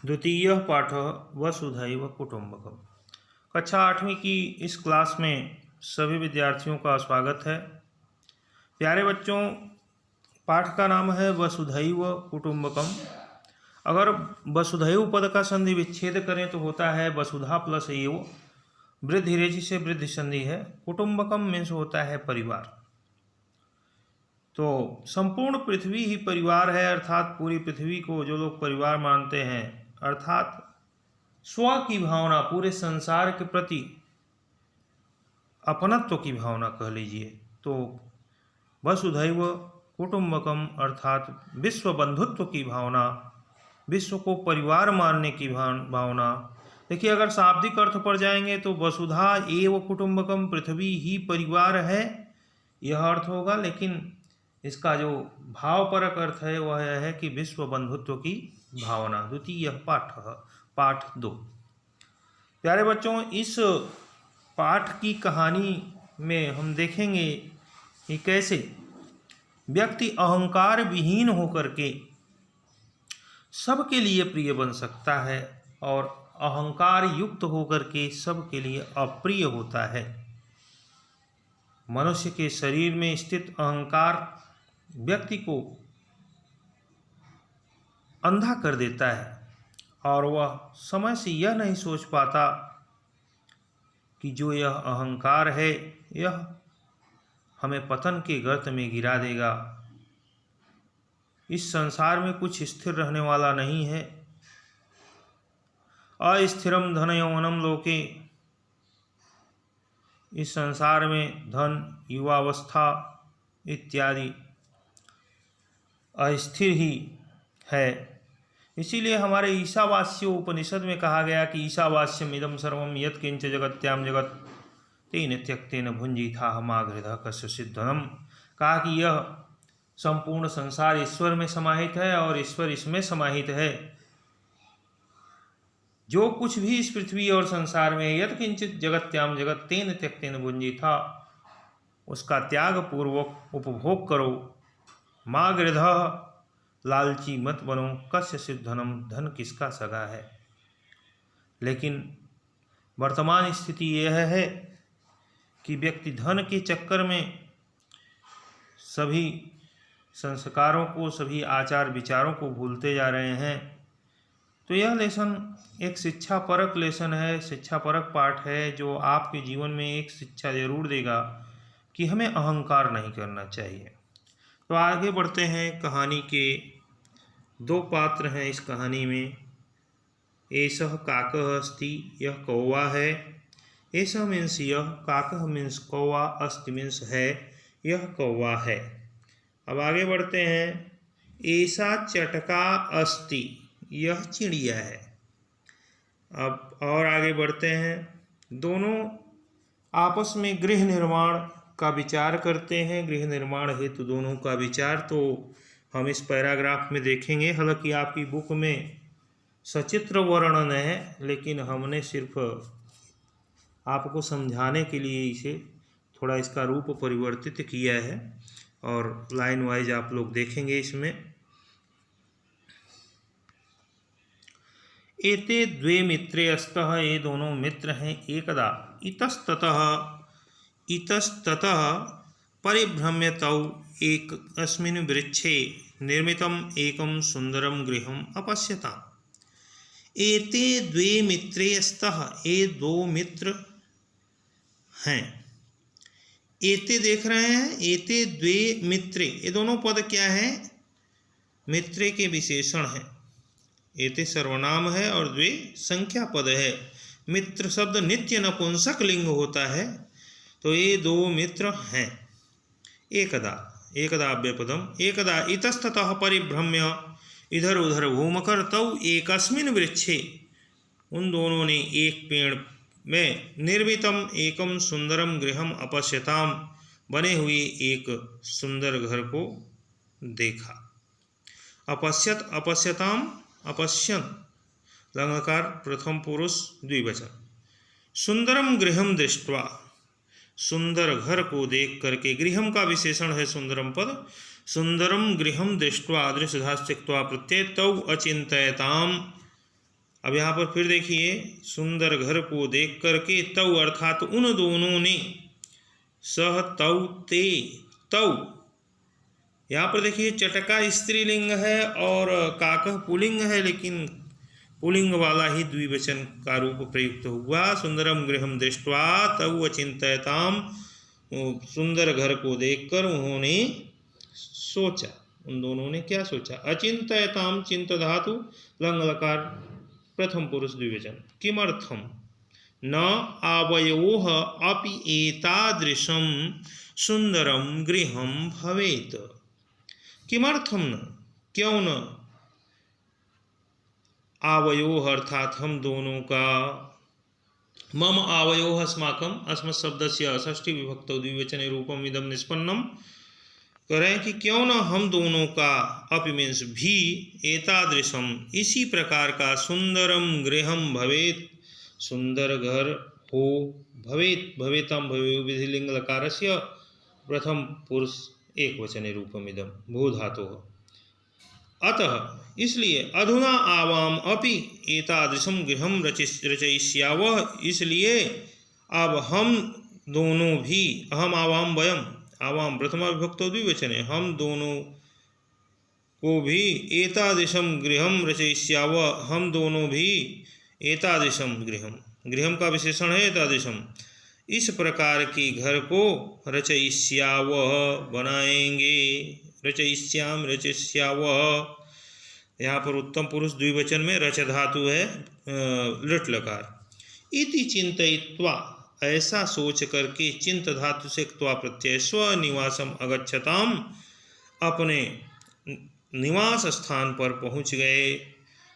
द्वितीय पाठ वसुधैव कुटुंबकम। कक्षा 8वीं की इस क्लास में सभी विद्यार्थियों का स्वागत है। प्यारे बच्चों, पाठ का नाम है वसुधैव कुटुंबकम। अगर वसुधैव पद का संधि विच्छेद करें तो होता है वसुधा प्लस एव। वृद्धि रेचि से वृद्धि संधि है। कुटुंबकम मीन्स होता है परिवार। तो संपूर्ण पृथ्वी ही परिवार है, अर्थात पूरी पृथ्वी को जो लोग परिवार मानते हैं, अर्थात स्व की भावना, पूरे संसार के प्रति अपनत्व की भावना कह लीजिए, तो वसुधैव कुटुंबकम अर्थात विश्व बंधुत्व की भावना, विश्व को परिवार मानने की भावना। देखिए, अगर शाब्दिक अर्थ पर जाएंगे तो वसुधा एव कुटुंबकम, पृथ्वी ही परिवार है, यह अर्थ होगा। लेकिन इसका जो भावपरक अर्थ है वह है कि विश्व बंधुत्व की भावना। द्वितीय पाठ 2। प्यारे बच्चों, इस पाठ की कहानी में हम देखेंगे कि कैसे व्यक्ति अहंकार विहीन होकर के सबके लिए प्रिय बन सकता है और अहंकार युक्त होकर के सबके लिए अप्रिय होता है। मनुष्य के शरीर में स्थित अहंकार व्यक्ति को अंधा कर देता है और वह समय से यह नहीं सोच पाता कि जो यह अहंकार है यह हमें पतन के गर्त में गिरा देगा। इस संसार में कुछ स्थिर रहने वाला नहीं है। अस्थिरम धन यौवनम लोके, इस संसार में धन, युवावस्था इत्यादि अस्थिर ही है। इसीलिए हमारे ईशावास्य उपनिषद में कहा गया कि ईशावास्यम इदम सर्वम यत् किंच जगत्याम जगत तेन त्यक्तेन भुंजीथा हमागृध कस्य सिद्धनम। कहा कि यह संपूर्ण संसार ईश्वर में समाहित है और ईश्वर इसमें समाहित है। जो कुछ भी इस पृथ्वी और संसार में यत् किंचित जगत्याम जगत तेन त्यक्तेन भुंजीथा, उसका त्याग पूर्वक उपभोग करो। मागृध, लालची मत बनो। कस्य सिद्धनम, धन किसका सगा है। लेकिन वर्तमान स्थिति यह है कि व्यक्ति धन के चक्कर में सभी संस्कारों को, सभी आचार विचारों को भूलते जा रहे हैं। तो यह लेसन एक शिक्षा परक लेसन है, शिक्षा परक पाठ है, जो आपके जीवन में एक शिक्षा जरूर देगा कि हमें अहंकार नहीं करना चाहिए। तो आगे बढ़ते हैं। कहानी के 2 पात्र हैं इस कहानी में। एषः काकः अस्ति, यह कौवा है। एषः मीन्स यह, काकः मीन्स कौवा, अस्ति मीन्स है, यह कौवा है। अब आगे बढ़ते हैं। एषा चटका अस्ति, यह चिड़िया है। अब और आगे बढ़ते हैं। दोनों आपस में गृह निर्माण का विचार करते हैं। गृह निर्माण हेतु दोनों का विचार तो हम इस पैराग्राफ में देखेंगे। हालांकि आपकी बुक में सचित्र वर्णन है, लेकिन हमने सिर्फ आपको समझाने के लिए इसे थोड़ा इसका रूप परिवर्तित किया है और लाइन वाइज आप लोग देखेंगे इसमें। एते द्वे मित्रे अस्तः, ये दोनों मित्र हैं। एकदा इतस्ततः परिभ्रम्य तौ एकस्मिन् वृक्षे निर्मितम् एकं सुंदरम गृहम् अपश्यताम्। एते द्वे मित्रे स्तः, ये 2 मित्र हैं। एते देख रहे हैं, एते द्वे मित्रे, ये दोनों पद क्या है? मित्रे के विशेषण हैं। एते सर्वनाम है और द्वे संख्या पद है। मित्र शब्द नित्य नपुंसक लिंग होता है। तो ये 2 मित्र हैं। एकदा अव्ययपदम। एकदा इतस्ततः परिभ्रम्य, इधर उधर घूम कर, तौ एकस्मिन् वृक्षे, उन दोनों ने एक पेड़ में, निर्मितम एकम सुंदरम गृहम अपश्यताम, बने हुए एक सुंदर घर को देखा। अपश्यत, अपश्यताम, अपश्यन, लंगकार प्रथम पुरुष द्विवचन। सुंदरम गृहम दृष्ट्वा, सुंदर घर को देख करके, गृहम का विशेषण है सुंदरम पद। सुंदरम गृहम दृष्ट्वा, दृश्यधास त्यक्त्वा प्रत्यय, तौ अचिंतयताम, अब यहाँ पर फिर देखिए, सुंदर घर को देख करके तव अर्थात उन दोनों ने, सह तव ते तव, यहाँ पर देखिए चटका स्त्रीलिंग है और काकः पुलिंग है, लेकिन पुलिंग वाला ही द्विवचन का रूप प्रयुक्त हुआ। सुंदरम गृहम दृष्ट्वा तव अचिंतयताम, सुंदर घर को देखकर उन्होंने सोचा। उन दोनों ने क्या सोचा? अचिंतयताम, चिंत धातु, लंग लकार, प्रथम पुरुष द्विवचन। किमर्थम न आवयोः अपि एतादृशं सुंदरम गृहम भवेत्। किमर्थम न, क्यों न, आवयोः अर्थात हम दोनों का, मम आवयोः अस्माकं, अस्मत् शब्दस्य षष्ठी विभक्तौ द्विवचने रूपम इदम निष्पन्नम, करें कि क्यों न हम दोनों का, अपि मीन्स भी, एतादृशम इसी प्रकार का, सुंदरम गृहम भवेत् सुंदर घर हो, भवेत् भवेतम भवेयु विधिलिंग लकारस्य प्रथम पुरुष एक वचने रूपम इदम भू धातु। अतः इसलिए अधुना आवाम अपि एतादृशम गृहम रचयिष्यावः, इसलिए अब हम दोनों भी, अहम आवाम वयम, आवाम प्रथमा विभक्तो द्विवचने, हम दोनों को भी, एतादृशम गृहम रचयिष्यावः, हम दोनों भी, एतादृशम गृहम, गृहम का विशेषण है एतादृशम, इस प्रकार की घर को, रचयिष्यावः बनाएंगे, रचयिष्याम रचयिष्यावः, यहाँ पर उत्तम पुरुष द्विवचन में रच धातु है, लृट लकार। इति चिंतयित्वा, ऐसा सोच करके, चिंत धातु से क्त्वा प्रत्यय, स्वनिवासम अगच्छताम, अपने निवास स्थान पर पहुँच गए।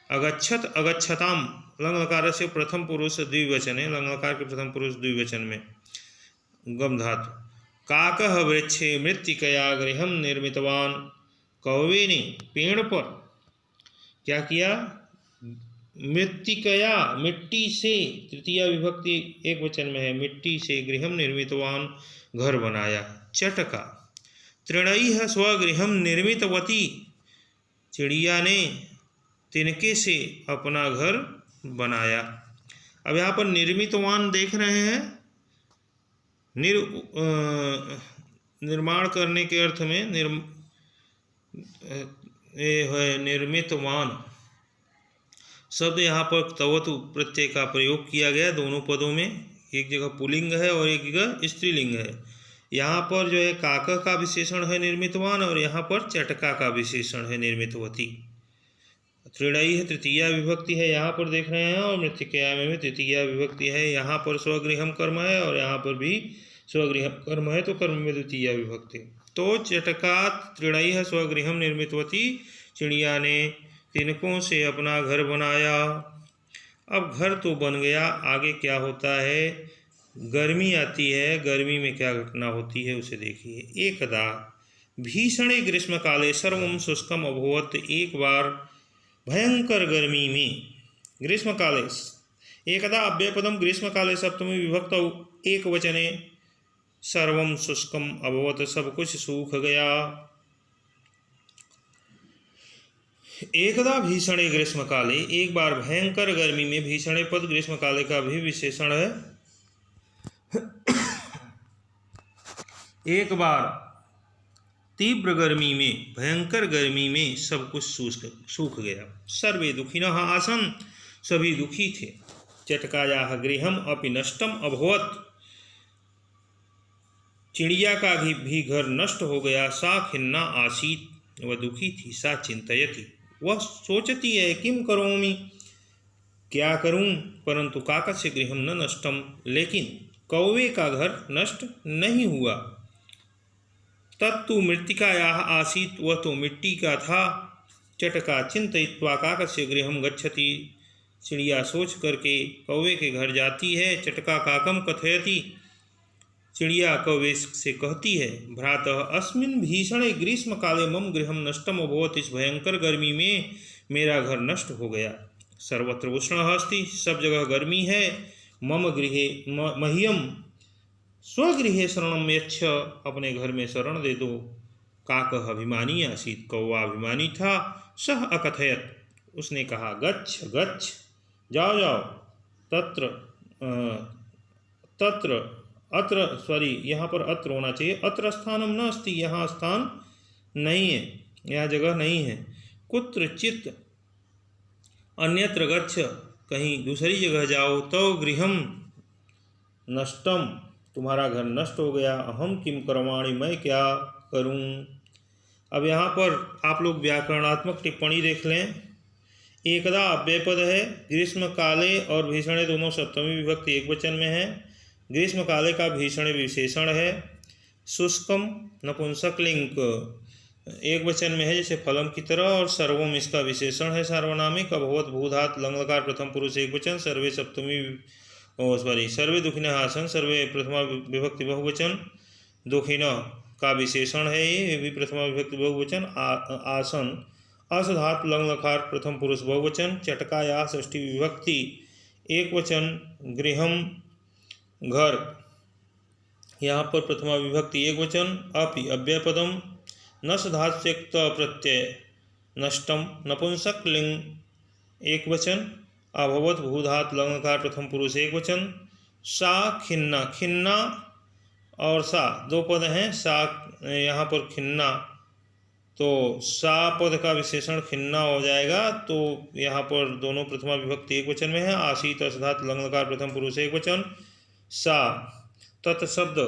अगच्छत अगच्छताम, लंग लकार से प्रथम पुरुष द्विवचन है, लंग लकार के प्रथम पुरुष द्विवचन में गम धातु। काकः वृक्षे मृत्तिकया गृहम निर्मितवान, कौवे ने पेड़ पर क्या किया? मृत्तिकया, मिट्टी से, तृतीया विभक्ति एक वचन में है, मिट्टी से, गृहम निर्मितवान, घर बनाया। चटका, तृणैः स्वगृहम निर्मितवती, चिड़िया ने तिनके से अपना घर बनाया। अब यहाँ पर निर्मितवान देख रहे हैं, निर्माण करने के अर्थ में निर्मितवान शब्द, यहाँ पर तवतु प्रत्यय का प्रयोग किया गया दोनों पदों में, एक जगह पुल्लिंग है और एक जगह स्त्रीलिंग है। यहाँ पर जो है काका का विशेषण है निर्मितवान, और यहाँ पर चटका का विशेषण है निर्मितवती। तृणई है तृतीया विभक्ति है, यहाँ पर देख रहे हैं, और मृत्तिकया में भी तृतीया विभक्ति है। यहाँ पर स्वगृहम कर्म है और यहाँ पर भी स्वगृहम कर्म है, तो कर्म में द्वितीया विभक्ति। तो चटका तृणई है स्वगृहम निर्मितवती, चिड़िया ने तिनकों से अपना घर बनाया। अब घर तो बन गया, आगे क्या होता है? गर्मी आती है, गर्मी में क्या घटना होती है उसे देखिए। एकदा भीषणे ग्रीष्म काले सर्वम शुष्कम अभवत, एक बार भयंकर गर्मी में, ग्रीष्म काले, एकदा अव्ययपदम ग्रीष्म काले सप्तमी विभक्त एक वचने, सर्वम शुष्कम अभवत, सब कुछ सूख गया। एकदा भीषणे ग्रीष्म काले, एक बार भयंकर गर्मी में, भीषणे पद ग्रीष्म काले का भी विशेषण है। एक बार तीव्र गर्मी में, भयंकर गर्मी में सब कुछ सूख गया। सर्वे दुखिनः आसन्, सभी दुखी थे। चटकायाः गृहम अपि नष्टम अभवत्, चिड़िया का भी घर नष्ट हो गया। सा खिन्ना आसीत्, वह दुखी थी। सा चिंतयति, वह सोचती है, किम करोमि, क्या करूं, परंतु काकस्य गृहम न नष्टम, लेकिन कौवे का घर नष्ट नहीं हुआ। तत्तु मृत्तिकायाः आसीत्, वह तो मिट्टी का था। चटका चिंतयित्वा काकस्य गृहम गच्छति, चिड़िया सोच करके कौवे के घर जाती है। चटका काकम कथयति, चिड़िया कौवे से कहती है, भ्रातः अस्मिन् भीषणे ग्रीष्म काले मम गृहम नष्टम अभवत्, इस भयंकर गर्मी में मेरा घर नष्ट हो गया। सर्वत्र उष्णः अस्ति, सब जगह गर्मी है। मम गृहे मह्यम स्वगृहे शरणम यच्छ, अपने घर में शरण दे दो। काकः अभिमानी आसीत्, कौवा अभिमानी था। सह अकथयत्, उसने कहा, गच्छ गच्छ, जाओ जाओ। तत्र तत्र अत्र सॉरी यहाँ पर अत्र होना चाहिए, अत्र स्थानम न अस्ति, यहाँ स्थान नहीं है, यहाँ जगह नहीं है। कुत्रचित अन्यत्र गच्छ, कहीं दूसरी जगह जाओ। तो गृहम नष्टम, तुम्हारा घर नष्ट हो गया। अहम किम करवाणी, मैं क्या करूं। अब यहाँ पर आप लोग व्याकरणात्मक टिप्पणी देख लें। एकदा अव्यय पद है, ग्रीष्म काले और भीषणे दोनों सप्तमी विभक्ति एक वचन में है। ग्रीष्म काले का भीषण विशेषण है। शुष्कम नपुंसकलिंग एक वचन में है जैसे फलम की तरह, और सर्वम इसका विशेषण है सार्वनामिक। अभवत भूधात लंगलकार प्रथम पुरुष एक वचन, सर्वे सप्तमी सर्वे दुखिन आसन, सर्वे प्रथमा विभक्ति बहुवचन। दुखिन का विशेषण है ये भी प्रथमा विभक्ति बहुवचन। आसन असधात लंगलकार प्रथम पुरुष बहुवचन। चटकाया षष्ठी विभक्ति एक वचन। गृहम घर, यहाँ पर प्रथमा विभक्ति एक वचन। अपि अव्यय पदम नसधात से प्रत्यय नष्टम नपुंसक लिंग एक वचन। अभवत भूधात लंगकार प्रथम पुरुष एक वचन। सा खिन्ना, खिन्ना और सा दो पद हैं। सा यहाँ पर खिन्ना, तो सा पद का विशेषण खिन्ना हो जाएगा, तो यहाँ पर दोनों प्रथमा विभक्ति एक वचन में है। आसीत असधात लंगकार प्रथम पुरुष एक वचन। सा तत्शब्द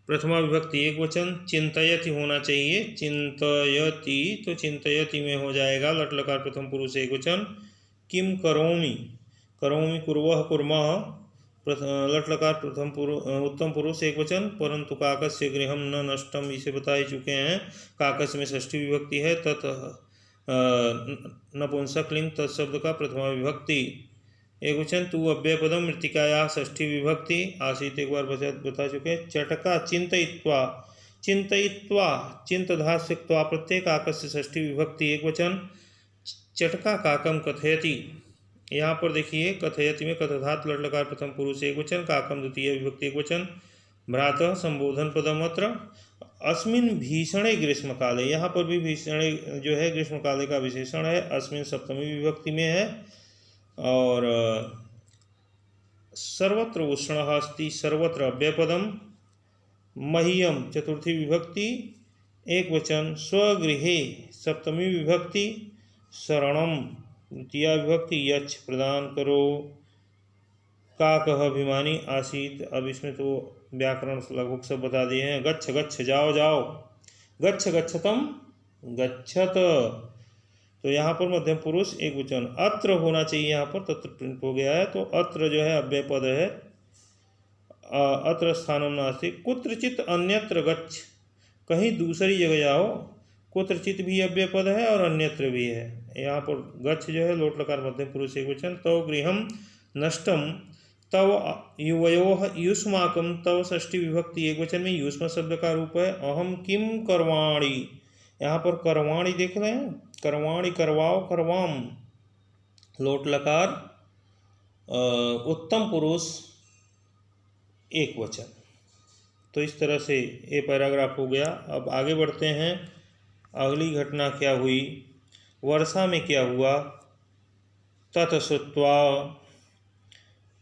प्रथमा विभक्ति एक वचन। चिंतयति होना चाहिए, चिंतयति, तो चिंतयति में हो जाएगा लट लकार प्रथम पुरुष एक वचन। किम करोमि, करोमि कुर्वः कुर्मः लट लकार प्रथम उत्तम पुरुष एक वचन। परंतु काकस्य गृहम न नष्टम, इसे बता ही चुके हैं। काकस्य में षष्ठी विभक्ति है। तत् नपुंसकलिंग तत्शब्द का प्रथमा विभक्ति एक वचन। तू अव्यय पदम मृतिकाया षष्ठी विभक्ति आसीत एक बार बता चुके। चटका चिंतयित्वा, चिंतयित्वा चिंतधास्यक्त्वा प्रत्यय काकस्य षष्ठी विभक्ति एक वचन। चटका काकम कथयति, यहाँ पर देखिए कथयति में कथधात लटलकार प्रथम पुरुष एक वचन, काकम द्वितीय विभक्ति एक वचन। भ्रातः संबोधन पदम अत्र। अस्मिन भीषणे ग्रीष्म काले, यहाँ पर भी भीषणे जो है ग्रीष्म काले का विशेषण है, अस्मिन सप्तमी विभक्ति में है। और सर्वत्र उष्ण अस्ति, सर्वत्र अव्यय पदम। मह्यम चतुर्थी विभक्ति एक वचन। स्वगृहे सप्तमी विभक्ति। शरणम द्वितीय विभक्ति, यच्छ प्रदान करो। काकः अभिमानी आसीत, अब इसमें तो व्याकरण लगभग सब बता दिए हैं। गच्छ गच्छ जाओ जाओ। गच्छ गच्छतम गच्छत, तो यहाँ पर मध्यम पुरुष एक वचन। अत्र होना चाहिए, यहाँ पर तत्र प्रिंट हो गया है, तो अत्र जो है अव्यय पद है। अत्र स्थानम नास्ति। कुत्रचित अन्यत्र गच्छ, कहीं दूसरी जगह जाओ। कुत्रचित भी अव्यय पद है और अन्यत्र भी है। यहाँ पर गच्छ जो है लोट लकार मध्यम पुरुष एक वचन। तव गृहम नष्टम, तव युवयोः युष्माकम, तव षष्ठी विभक्ति एक वचन में युष्म शब्द का रूप है। अहम किम करवाणी, यहाँ पर करवाणी देख रहे हैं, करवाणी करवाओ करवाम, लोट लकार उत्तम पुरुष एक वचन। तो इस तरह से ये पैराग्राफ हो गया। अब आगे बढ़ते हैं। अगली घटना क्या हुई, वर्षा में क्या हुआ। तत श्रुत्वा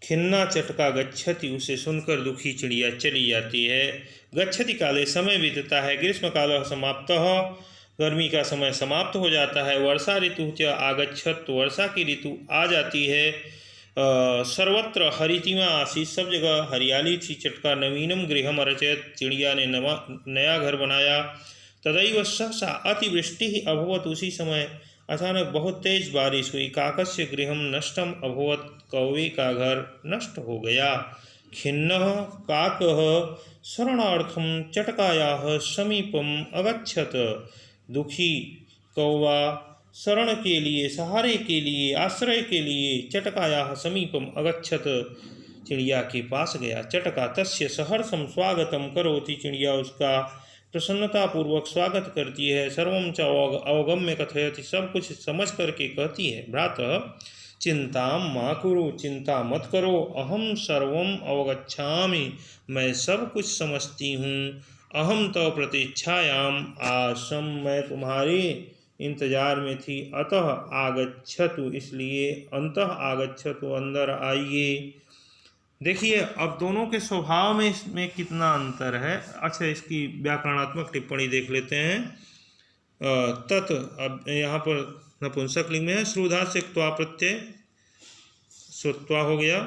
खिन्ना चटका गच्छति, उसे सुनकर दुखी चिड़िया चली जाती है। गच्छति काले, समय बीतता है। ग्रीष्म काल समाप्तः, गर्मी का समय समाप्त हो जाता है। वर्षा ऋतु च आगच्छत, तो वर्षा की ऋतु आ जाती है। सर्वत्र हरितिमा आसीत, सब जगह हरियाली थी। चटका नवीनम गृहम अरचयत, चिड़िया ने नया घर बनाया। तदैव सहसा अतिवृष्टि अभवत, उसी समय अचानक बहुत तेज बारिश हुई। काकस्य गृहम नष्टम अभवत, कौवे का घर नष्ट हो गया। खिन्नः काकः शरणार्थम चटकायाः समीपम अगच्छत, दुखी कौवा शरण के लिए, सहारे के लिए, आश्रय के लिए चटकायाः समीपम अगच्छत, चिड़िया के पास गया। चटका तस्य सहर्षम स्वागतम करोति, चिड़िया उसका प्रसन्नतापूर्वक स्वागत करती है। सर्वम च अवगम्य कथयति, सब कुछ समझ करके कहती है। भ्रातः चिंता मा कुरु, चिंता मत करो। अहम सर्वम अवगच्छामि, मैं सब कुछ समझती हूँ। अहम तव प्रतीक्षायाम आसम, मैं तुम्हारी इंतजार में थी। अतः आगच्छतु, इसलिए अंतः आगच्छतु, अंदर आइए। देखिए अब दोनों के स्वभाव में इसमें कितना अंतर है। अच्छा, इसकी व्याकरणात्मक टिप्पणी देख लेते हैं। तत्, अब यहाँ पर नपुंसक लिंग में है। श्रुधा से क्त्वा प्रत्यय, श्रुत्वा हो गया।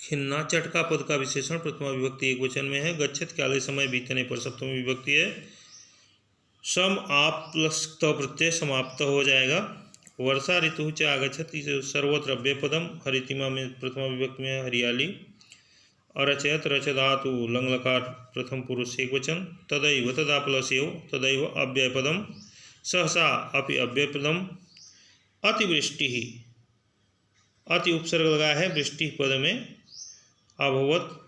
खिन्ना चटका पद का विशेषण प्रथमा विभक्ति एक वचन में है। गच्छत काले समय बीतने पर सप्तमी विभक्ति है। सम आप प्लस क्त्व प्रत्यय समाप्त हो जाएगा। वर्षा ऋतु च आगच्छति सर्वत्र अव्ययपदम, हरितिमा में प्रथमा विभक्ति में है हरियाली। अरचयत रच धातु लंग लकार प्रथम पुरुष एक वचन। तदैव तदा प्लस एव तदैव अव्ययपदम। सहसा अपि अव्ययपदम। अतिवृष्टि, अति उपसर्ग लगा है वृष्टि पद में। अभवत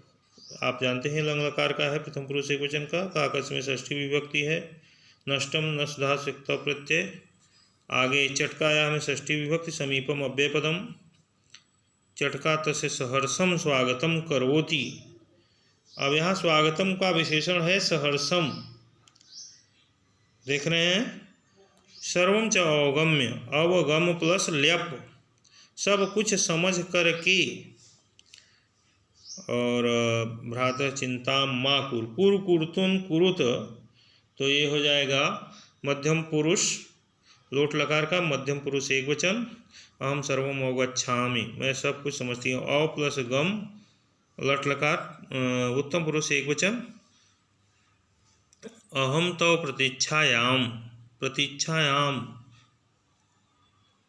आप जानते हैं लंग लकार का है प्रथम पुरुष एक वचन का। काकस में षष्ठी विभक्ति है। नष्टम नष्धा से क्त्व प्रत्यय। आगे चटकाया में षष्ठी विभक्ति। समीपम अव्ययपदम। चटका तस्य सहर्षम स्वागतम करोति। अब यहाँ स्वागतम का विशेषण है सहर्षम, देख रहे हैं। सर्वम च अवगम्य, अवगम प्लस ल्यप, सब कुछ समझ करके। और भ्रातः चिंता माँ कुर, कुर कुरुतुन कुरुत, तो ये हो जाएगा मध्यम पुरुष लोट लकार का मध्यम पुरुष एक वचन। अहम सर्वम अवगच्छामि, मैं सब कुछ समझती हूँ। अ प्लस गम लट लकार उत्तम पुरुष एक वचन। अहम तो प्रतीक्षायाम, प्रतीक्षायाम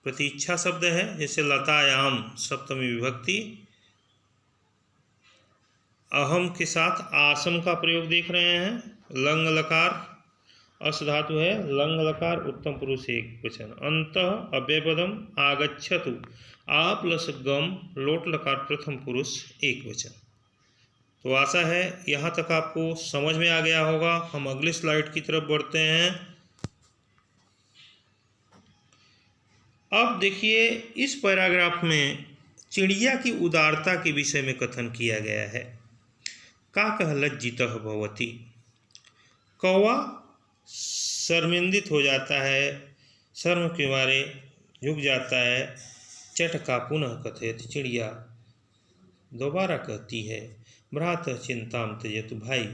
प्रतीक्षा शब्द है, जैसे लतायाम सप्तमी विभक्ति। अहम के साथ आसम का प्रयोग देख रहे हैं। लंग लकार अस धातु है, लंग लकार उत्तम पुरुष एक वचन। अंतः अव्ययपदम। आगच्छतु आ प्लस गम लोट लकार प्रथम पुरुष एक वचन। तो आशा है यहाँ तक आपको समझ में आ गया होगा। हम अगले स्लाइड की तरफ बढ़ते हैं। अब देखिए इस पैराग्राफ में चिड़िया की उदारता के विषय में कथन किया गया है। काकः लज्जितः भवति, कौवा शर्मिंदित हो जाता है, शर्म के मारे झुक जाता है। चटका पुनः कथयति, चिड़िया दोबारा कहती है। भ्रातः चिंतां त्यजतु, भाई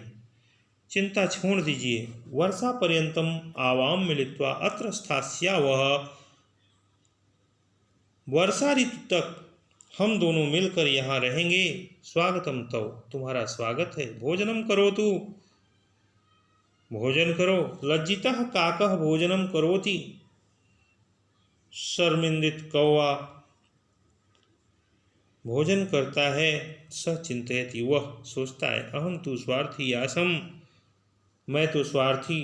चिंता छोड़ दीजिए। वर्षा पर्यंतम आवाम मिलित्वा अत्र स्थास्यावः, वर्षा ऋतु तक हम दोनों मिलकर यहाँ रहेंगे। स्वागतम तव, तुम्हारा स्वागत है। भोजनम करोतु, भोजन करो। लज्जितः काकः भोजनम करोति, शर्मिंदित कौवा भोजन करता है। स चिंतयति, वह सोचता है। अहम तु स्वार्थी आसम, मैं तो स्वार्थी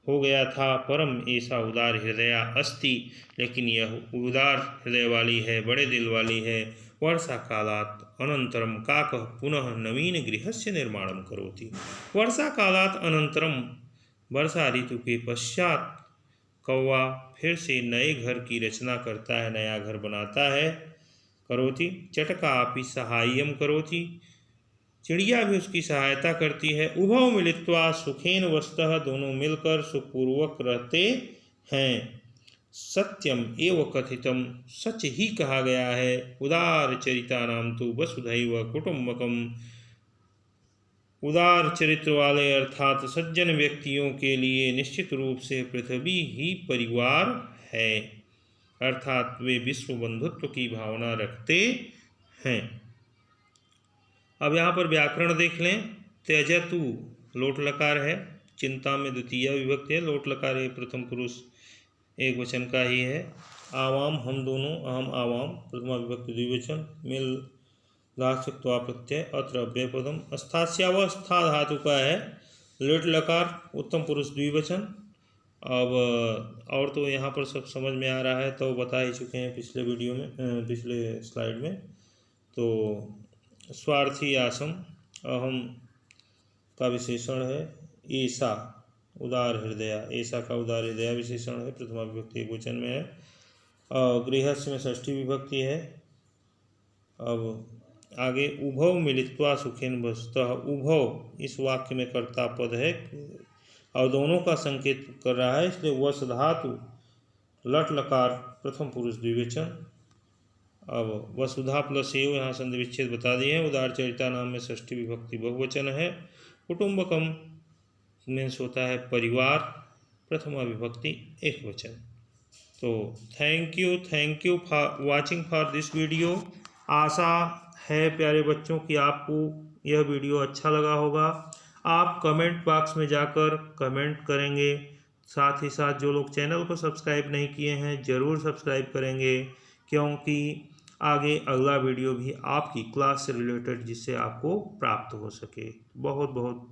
हो गया था। परम ऐसा उदार हृदया अस्ति, लेकिन यह उदार हृदय वाली है, बड़े दिल वाली है। वर्षा कालात् अनंतरम काकः पुनः नवीन गृहस्य निर्माणं करोति। वर्षा कालात् अनंतरम, वर्षा ऋतु के पश्चात कौवा फिर से नए घर की रचना करता है, नया घर बनाता है। करोति चटका अपि सहाय्यम करोति, चिड़िया भी उसकी सहायता करती है। उभौ मिलित्वा सुखेन वसतः, दोनों मिलकर सुखपूर्वक रहते हैं। सत्यम एव कथितम, सच ही कहा गया है। उदार चरितानां तु वसुधैव कुटुम्बकम, उदार चरित्र वाले अर्थात सज्जन व्यक्तियों के लिए निश्चित रूप से पृथ्वी ही परिवार है, अर्थात वे विश्व बंधुत्व की भावना रखते हैं। अब यहाँ पर व्याकरण देख लें। त्यजतु लोट लकार है, चिंता में द्वितीय विभक्ति है। लोट लकार है प्रथम पुरुष एक वचन का ही है। आवाम हम दोनों, अहम आवाम प्रथमा विभक्ति द्विवचन। मिल धातुत्वा प्रत्यय। अत्र अव्ययपदम। स्थास्यावस्था धातु का है। लेट लकार उत्तम पुरुष द्विवचन। अब और तो यहाँ पर सब समझ में आ रहा है, तो बता ही चुके हैं पिछले वीडियो में, पिछले स्लाइड में। तो स्वार्थी आसम, अहम का विशेषण है। ईसा उदार हृदय, ऐसा का उदार हृदय विशेषण है, प्रथमा विभक्ति एक वचन में है। गृहस्थ में षष्ठी विभक्ति है। अब आगे उभौ मिलित्वा सुखेन वसतः, उभौ इस वाक्य में कर्ता पद है। और दोनों का संकेत कर रहा है, इसलिए वस धातु लट लकार प्रथम पुरुष द्विवचन। अब वसुधा प्लस एव यहाँ संधि विच्छेद बता दिए हैं। उदारचरिता नाम में षष्ठी विभक्ति बहुवचन है। कुटुंबकम मीन्स होता है परिवार, प्रथमा विभक्ति एक वचन। तो thank you for watching for this video. आशा है प्यारे बच्चों कि आपको यह वीडियो अच्छा लगा होगा। आप कमेंट बॉक्स में जाकर कमेंट करेंगे, साथ ही साथ जो लोग चैनल को सब्सक्राइब नहीं किए हैं ज़रूर सब्सक्राइब करेंगे, क्योंकि आगे अगला वीडियो भी आपकी क्लास से रिलेटेड जिससे आपको प्राप्त हो सके। बहुत बहुत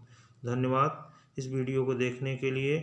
धन्यवाद इस वीडियो को देखने के लिए।